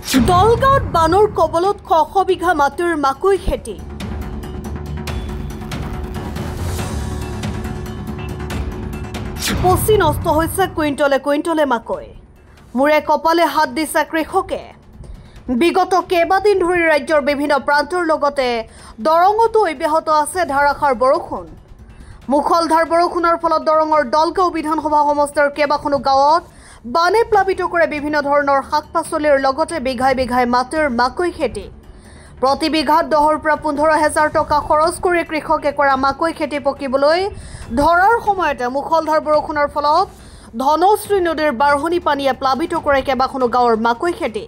দলগাঁৱত বানৰ কবলত শ বিঘা মাটিৰ মাকৈ খেতি। পচি নষ্ট হৈছে কুইণ্টলে কুইণ্টলে মাকৈ। মূৰে কপালে হাত দিছে কৃষকে। বিগত কেইবাদিন ধৰি ৰাজ্যৰ বিভিন্ন প্ৰান্তৰ লগতে দৰঙতো অব্যাহত আছে ধাৰাসাৰ বৰষুণ। মুখলধাৰ বৰষুণৰ ফলত দৰঙৰ দলগাঁও বিধানসভা সমষ্টিৰ কেইবাখনো গাঁৱত বানে প্লাবিত কৰে বিভিন্ন ধৰণৰ শাক পাচলিৰ লগতে বিঘাই বিঘাই মাটিৰ মাকৈ খেতি। প্ৰতি বিঘাত 10,000 পৰা 15,000 টকা খৰচ কৰি কৃষকে কৰা মাকৈ খেতি পকিবলৈ ধৰাৰ সময়তে মুখলধাৰ বৰষুণৰ ফলত ধনশ্ৰী নদীৰ বাঢ়নি পানীয়ে প্লাবিত কৰে কেইবাখনো গাঁৱৰ মাকৈ খেতি।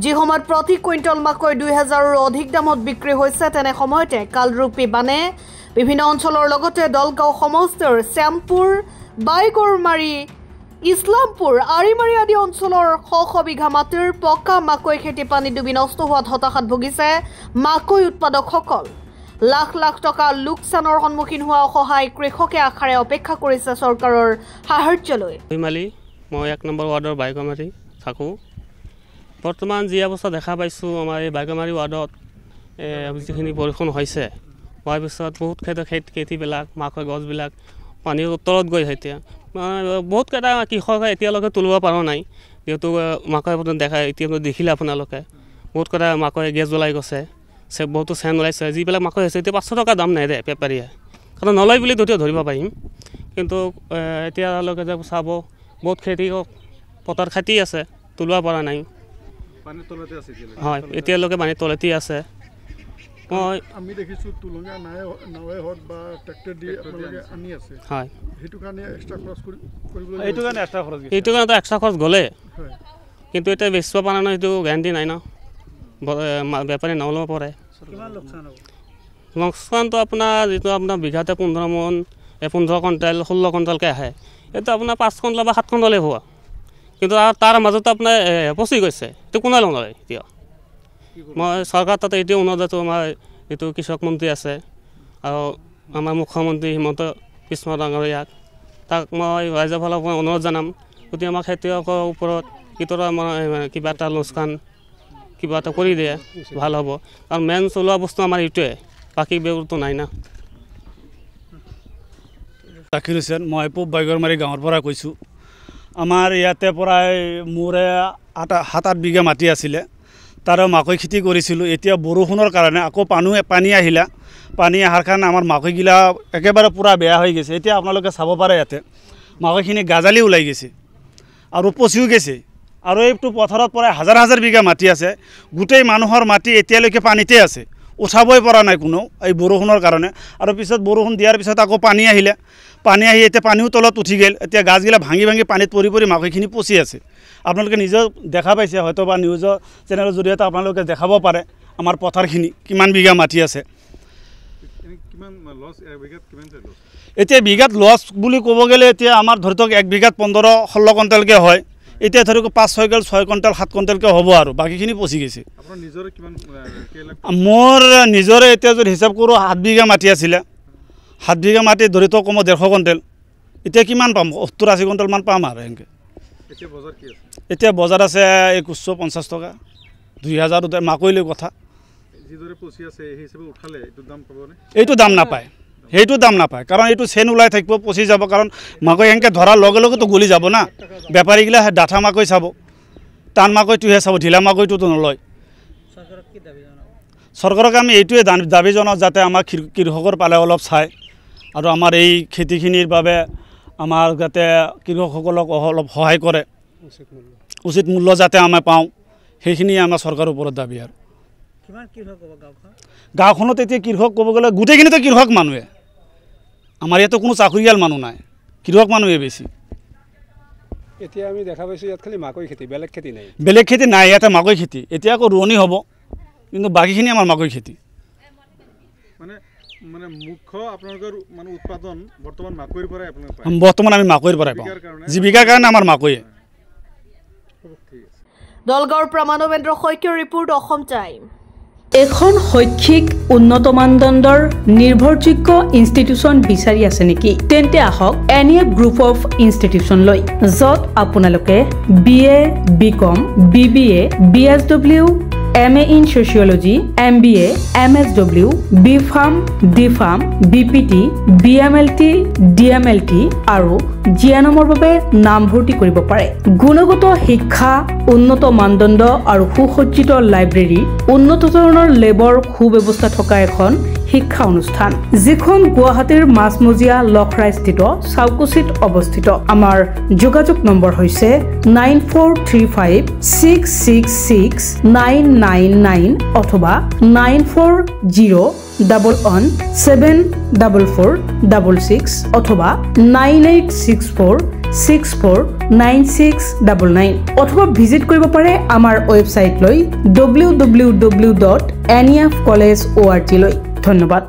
যি সময়ত প্ৰতি কুইণ্টল মাকৈ 2,000ৰো অধিক দামত বিক্ৰী হৈছে, তেনে সময়তে কালৰূপী বানে বিভিন্ন অঞ্চলৰ লগতে দলগাঁও সমষ্টিৰ শ্যামপুৰ, বাইগৰমাৰী, ইছলামপুৰ, আৰিমাৰী আদি অঞ্চলৰ শ বিঘা মাটিৰ পকা মাকৈ খেতি পানী ডুবি নষ্ট হোৱাত হতাশাত ভুগিছে মাকৈ উৎপাদকসকল। লাখ লাখ টকা লোকচানৰ সন্মুখীন হোৱা অসহায় কৃষকে আশাৰে অপেক্ষা কৰিছে চৰকাৰৰ সাহায্যলৈ। মই 1 নম্বৰ ৱাৰ্ডৰ বাইগৰমাৰী থাকোঁ। বৰ্তমান যি অৱস্থা দেখা পাইছোঁ, আমাৰ এই বাইগৰমাৰী ৱাৰ্ডত যিখিনি বৰষুণ হৈছে হোৱাৰ পিছত বহুত খেতিবিলাক মাকৈ গছবিলাক পানীৰ উত্তৰত গৈ এতিয়া বহুত কেইটা কৃষকে এতিয়ালৈকে তুলিব পৰা নাই। যিহেতু মাকৈ দেখা এতিয়া দেখিলে আপোনালোকে বহুত কেইটা মাকৈ গেছ জ্বলাই গৈছে, বহুতো চেন ওলাইছে। যিবিলাক মাকৈ হৈছে এতিয়া 500 টকা দাম নেদে বেপাৰীয়ে, কাৰণ নলয় বুলি যদিও ধৰিব পাৰিম। কিন্তু এতিয়ালৈকে যে চাব বহুত খেতি পথাৰ খেতি আছে, তুলিব পৰা নাই। হয়, এতিয়ালৈকে পানীৰ তলতেই আছে। আমি দেখিছোঁ তুলঙা নাৱে হওক বা ট্ৰেক্টৰ দি আপোনালোকে আনি আছে। হয়, সেইটো কাৰণে এক্সট্ৰা খৰচ কৰিব এইটো কাৰণে এক্সট্ৰা খৰচ গ'লে, কিন্তু এতিয়া বেচিব পৰা নাই, সেইটো গেৰাণ্টি নাই ন, বেপাৰী নল'ব পাৰে। লোকচানটো আপোনাৰ যিটো আপোনাৰ বিঘাতে 15 মোন 15 কুইণ্টেল 16 কুইণ্টেলকৈ আহে, এইটো আপোনাৰ 5 কুইণ্টেল বা 7 কুইণ্টেলেই হোৱা। কিন্তু তাৰ মাজতে আপোনাৰ পচি গৈছে, এইটো কোনে নলয়। এতিয়া মই চৰকাৰ তাতে এতিয়া অনুৰোধ, আমাৰ যিটো কৃষক মন্ত্ৰী আছে আৰু আমাৰ মুখ্যমন্ত্ৰী হিমন্ত বিশ্ব ডাঙৰীয়াক, তাক মই ৰাইজৰ ফালৰ পৰা অনুৰোধ জনাম, গতিকে আমাৰ খেতিয়কৰ ওপৰত কিদৰে আমাৰ কিবা এটা লোকচান কিবা এটা কৰি দিয়ে ভাল হ'ব। কাৰণ মেইন চলোৱা বস্তু আমাৰ এইটোৱে, বাকী বেউৰটো নাই না। জাকিৰ হুছেইন, মই পূব বাইগৰমাৰী গাঁৱৰ পৰা কৈছোঁ। আমাৰ ইয়াতে প্ৰায় মোৰে 7-8 বিঘা মাটি আছিলে, তাৰে মাকৈ খেতি কৰিছিলোঁ। এতিয়া বৰষুণৰ কাৰণে আকৌ পানী আহিলে, পানী অহাৰ কাৰণে আমাৰ মাকৈগিলা একেবাৰে পূৰা বেয়া হৈ গৈছে। এতিয়া আপোনালোকে চাব পাৰে ইয়াতে মাকৈখিনি গাজালি ওলাই গৈছে আৰু পচিও গৈছে। আৰু এইটো পথাৰত প্ৰায় হাজাৰ বিঘা মাটি আছে, গোটেই মানুহৰ মাটি এতিয়ালৈকে পানীতে আছে, উঠাবই পৰা নাই কোনো এই বৰষুণৰ কাৰণে। আৰু পিছত বৰষুণ দিয়াৰ পিছত আকৌ পানী আহিলে, পানী আহি এতিয়া পানীও তলত উঠি গ'ল। এতিয়া গাছগিলা ভাঙি পানীত পৰি মাকৈখিনি পচি আছে। আপোনালোকে নিজেও দেখা পাইছে হয়তো, বা নিউজৰ চেনেলৰ জৰিয়তে আপোনালোকে দেখাব পাৰে আমাৰ পথাৰখিনি কিমান বিঘা মাটি আছে। এতিয়া বিঘাত লছ বুলি ক'ব গ'লে এতিয়া আমাৰ ধৰি লওক 1 বিঘাত 15-16 কুইণ্টেলকৈ হয়। এতিয়া ধৰি লওক 5-6 কুইণ্টেল 7 কুইণ্টেলকৈ হ'ব আৰু বাকীখিনি পচি গৈছে। মোৰ নিজৰে এতিয়া যদি হিচাপ কৰোঁ 7 বিঘা মাটি আছিলে, 7 বিঘা মাটি ধৰি লওক কমত 150 কুইণ্টেল। এতিয়া কিমান পাম? 70-80 কুইণ্টেলমান পাম আৰু এনেকৈ। এতিয়া বজাৰ আছে 2150 টকা 2000 মাকৈলৈ কথা। এইটো দাম নাপায়, সেইটো দাম নাপায়, কাৰণ এইটো চেন ওলাই থাকিব, পচি যাব। কাৰণ মাকৈ এনেকৈ ধৰাৰ লগে লগেতো গলি যাব না। বেপাৰীগিলা ডাঠা মাকৈ চাব, টান মাকৈটোহে চাব, ঢিলা মাকৈটোতো নলয়। চৰকাৰক আমি এইটোৱে দাবী জনাওঁ, যাতে আমাৰ কৃষকৰ পালে অলপ চায় আৰু আমাৰ এই খেতিখিনিৰ বাবে আমাৰ যাতে কৃষকসকলক অলপ সহায় কৰে, উচিত মূল্য যাতে আমি পাওঁ, সেইখিনিয়ে আমাৰ চৰকাৰৰ ওপৰত দাবী। আৰু গাঁওখনত এতিয়া কৃষক ক'ব গ'লে গোটেইখিনিতো কৃষক মানুহে, আমাৰ ইয়াতো কোনো চাকৰিয়াল মানুহ নাই, কৃষক মানুহে বেছি। এতিয়া আমি দেখা পাইছোঁ ইয়াত খালি মাকৈ খেতি, বেলেগ খেতি নাই। বেলেগ খেতি নাই, ইয়াতে মাকৈ খেতি। এতিয়া আকৌ ৰোৱনি হ'ব, কিন্তু বাকীখিনি আমাৰ মাকৈ খেতি। বৰ্তমান আমি মাকৈৰ পৰাই পাওঁ, জীৱিকাৰ কাৰণে আমাৰ মাকৈয়ে। দলগাঁৱৰ পৰা মানৱেন্দ্ৰ শইকীয়াৰ ৰিপোৰ্ট, অসম টাইম। এখন শৈক্ষিক উন্নত মানদণ্ডৰ নিৰ্ভৰযোগ্য ইনষ্টিটিউচন বিচাৰি আছে নেকি তেন্তে আহক এনিএফ গ্ৰুপ অফ ইনষ্টিটিউচন লৈ যত আপোনালোকে BA BCom BBA BSW MA in Sociology, MBA, MSW, BPharm, DPharm, BPT, BMLT, DMLT আৰু জিয়ানমৰ বাবে নামভৰ্তি কৰিব পাৰে গুণগত শিক্ষা উন্নত মানদণ্ড আৰু সুসজ্জিত লাইব্ৰেৰী উন্নত ধৰণৰ লেবৰ সুব্যৱস্থা থকা এখন শিক্ষা অনুষ্ঠান যিখন গুৱাহাটীৰ মাছমজিয়া লখৰাস্থিত চাউকুচিত অৱস্থিত আমাৰ যোগাযোগ নম্বৰ হৈছে 9435666999 অথবা 9401174466 অথবা 9864649699 অথবা ভিজিট কৰিব পাৰে আমাৰ ৱেবসাইট লৈ www.nefcollege.org লৈ ধন্যবাদ।